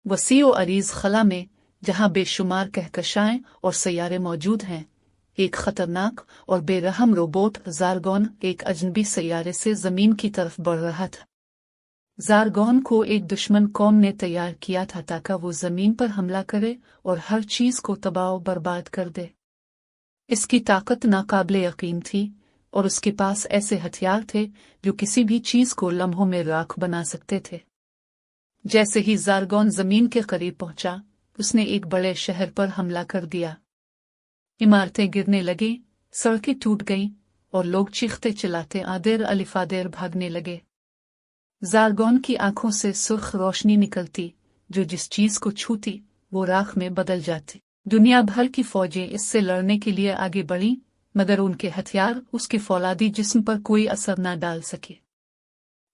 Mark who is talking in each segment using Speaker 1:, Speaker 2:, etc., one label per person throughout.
Speaker 1: वसी और अरीज खला में, जहाँ बेशुमार कहकशाएं और सैयारे मौजूद हैं, एक खतरनाक और बेरहम रोबोट ज़ारगॉन एक अजनबी सैयारे से ज़मीन की तरफ बढ़ रहा था। ज़ारगॉन को एक दुश्मन कौम ने तैयार किया था ताकि वो ज़मीन पर हमला करे और हर चीज़ को तबाह बर्बाद कर दे। इसकी ताकत नाकाबिले यकीन थी और उसके पास ऐसे हथियार थे जो किसी भी चीज़ को लम्हों में राख बना सकते थे। जैसे ही ज़ारगॉन ज़मीन के करीब पहुंचा, उसने एक बड़े शहर पर हमला कर दिया। इमारतें गिरने लगी, सड़कें टूट गईं और लोग चीखते चिल्लाते आदेर अलिफादेर भागने लगे। ज़ारगॉन की आंखों से सुर्ख रोशनी निकलती, जो जिस चीज को छूती वो राख में बदल जाती। दुनिया भर की फौजें इससे लड़ने के लिए आगे बढ़ीं, मगर उनके हथियार उसके फौलादी जिस्म पर कोई असर न डाल सके।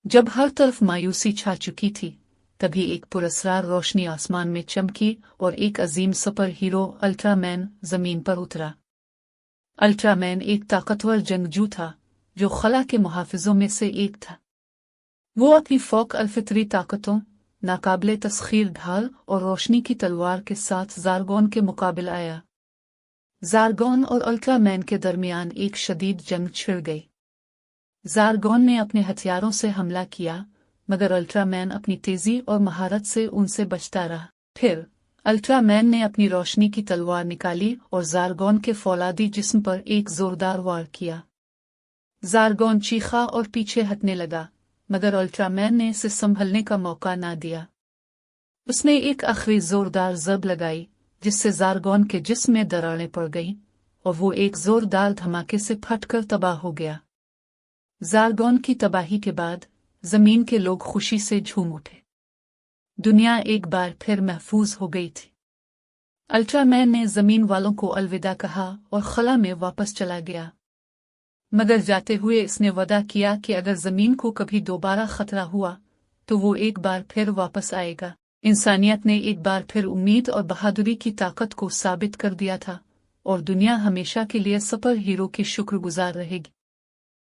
Speaker 1: जब हर तरफ मायूसी छा चुकी थी, तभी एक पुरस्कार रोशनी आसमान में चमकी और एक अजीम सुपर हीरो अल्ट्रामैन जमीन पर उतरा। अल्ट्रामैन एक ताकतवर जंगजू था जो खला के मुहाफिजों में से एक था। वो अपनी फौक अलफितरी ताकतों, नाकाबिले तस्खीर ढाल और रोशनी की तलवार के साथ ज़ारगॉन के मुकाबले आया। ज़ारगॉन और अल्ट्रामैन के दरमियान एक शदीद जंग छिड़ गई। ज़ारगॉन ने अपने हथियारों से हमला किया, मगर अल्ट्रामैन अपनी तेजी और महारत से उनसे बचता रहा। फिर अल्ट्रामैन ने अपनी रोशनी की तलवार निकाली और ज़ारगॉन के फौलादी जिस्म पर एक जोरदार वार किया। ज़ारगॉन चीखा और पीछे हटने लगा, मगर अल्ट्रामैन ने इसे संभलने का मौका ना दिया। उसने एक आखिरी जोरदार ज़ब लगाई, जिससे ज़ारगॉन के जिस्म में दरारें पड़ गईं और वो एक जोरदार धमाके से फटकर तबाह हो गया। ज़ारगॉन की तबाही के बाद ज़मीन के लोग खुशी से झूम उठे। दुनिया एक बार फिर महफूज हो गई थी। अल्ट्रामैन ने ज़मीन वालों को अलविदा कहा और खला में वापस चला गया, मगर जाते हुए इसने वादा किया कि अगर ज़मीन को कभी दोबारा खतरा हुआ तो वो एक बार फिर वापस आएगा। इंसानियत ने एक बार फिर उम्मीद और बहादुरी की ताकत को साबित कर दिया था और दुनिया हमेशा के लिए सुपर हीरो की शुक्रगुजार रहेगी।